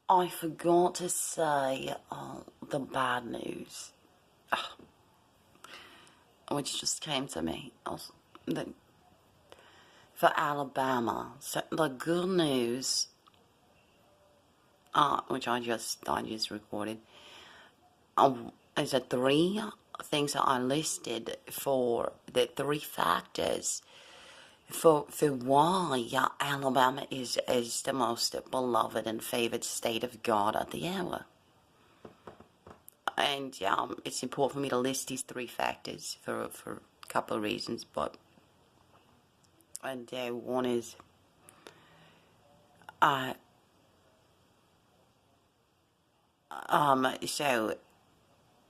I forgot to say the bad news, which just came to me. For Alabama. So the good news, which I just recorded, is that three things that I listed for the three factors for why Alabama is the most beloved and favored state of God at the hour. And it's important for me to list these three factors for a couple of reasons, but one is so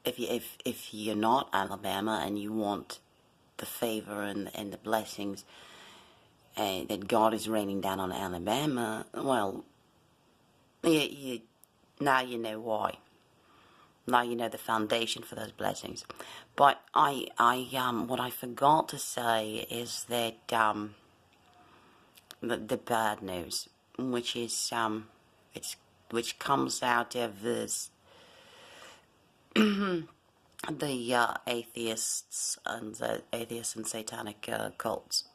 if you're not Alabama and you want the favor and the blessings that God is raining down on Alabama, well, now you know why. Now you know the foundation for those blessings. But what I forgot to say is that the bad news, which is which comes out of this the atheists and satanic cults,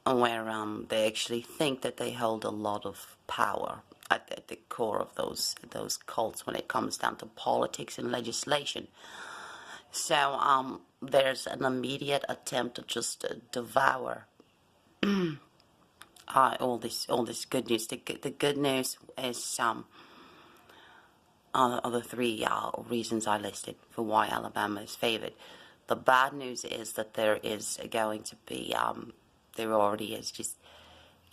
where they actually think that they hold a lot of power at the core of those cults when it comes down to politics and legislation. So there's an immediate attempt to just devour all this good news. The good news is of the three reasons I listed for why Alabama is favored. The bad news is that there is going to be there already is just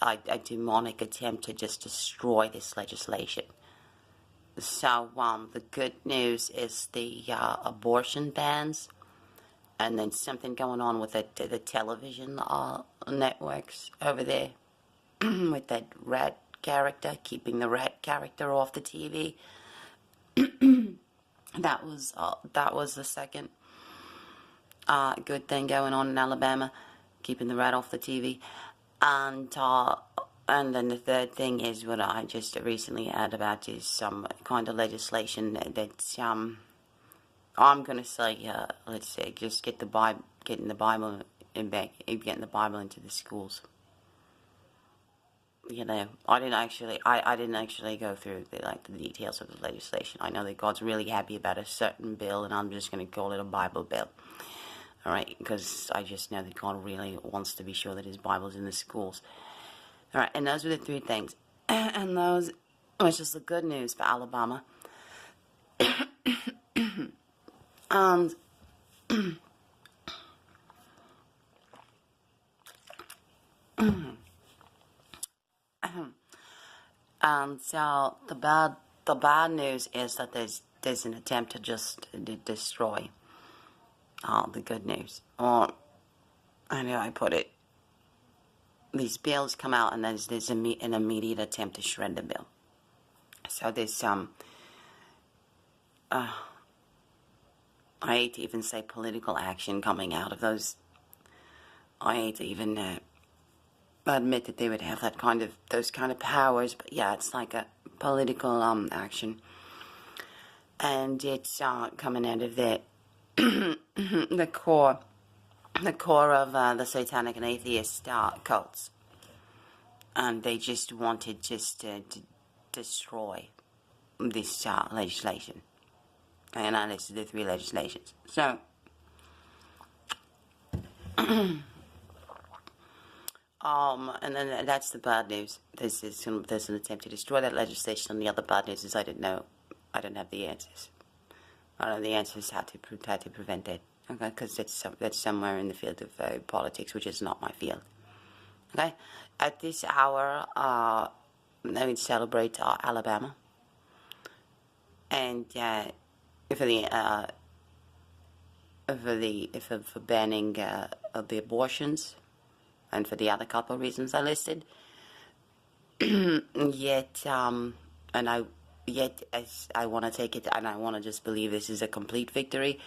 a demonic attempt to just destroy this legislation. So the good news is the abortion bans, and then something going on with the television networks over there with that rat character, keeping the rat character off the TV. That was the second good thing going on in Alabama, keeping the rat off the TV. And then the third thing is what I just recently heard about is some kind of legislation that I'm gonna say let's say just getting the Bible into the schools. You know, I didn't actually go through the details of the legislation. I know that God's really happy about a certain bill, and I'm just gonna call it a Bible bill. All right, because I just know that God really wants to be sure that His Bible's in the schools. All right, and those were the three things, and those was just the good news for Alabama. And so the bad news is that there's an attempt to just destroy the good news. Or I know I put it. These bills come out, and there's an immediate attempt to shred the bill. So there's I hate to even say political action coming out of those. I hate to even admit that they would have those kind of powers, but yeah, it's like a political action, and it's coming out of the the core of the satanic and atheist cults, and they just wanted to destroy this legislation, and I listed the three legislations. So and then that's the bad news. There's an attempt to destroy that legislation, and the other bad news is I don't have the answers. I don't know the answers how to prevent it. Okay, because that's somewhere in the field of politics, which is not my field. Okay, at this hour, let me celebrate Alabama, and for banning of the abortions, and for the other couple of reasons I listed. Yet as I want to take it, and I want to just believe this is a complete victory.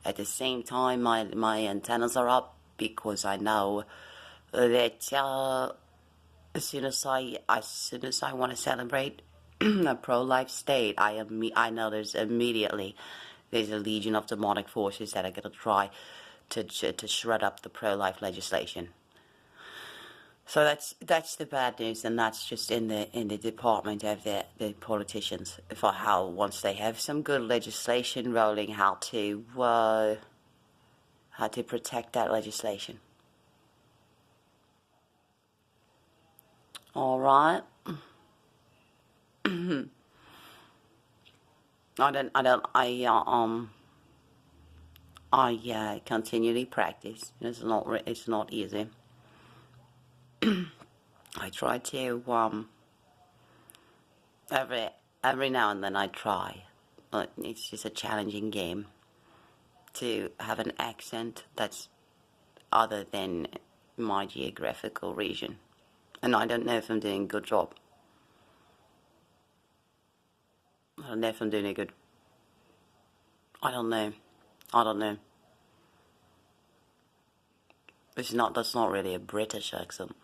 At the same time, my antennas are up, because I know that as soon as I want to celebrate a pro-life state, I know there's a legion of demonic forces that are going to try to shred up the pro-life legislation. So that's the bad news, and that's just in the department of the politicians for how once they have some good legislation rolling, how to protect that legislation. All right. I continually practice. It's not easy. I try to every every now and then I try, but it's just a challenging game to have an accent that's other than my geographical region, and I don't know if I'm doing a good job. I don't know if I'm doing a good. I don't know. I don't know. It's not. That's not really a British accent.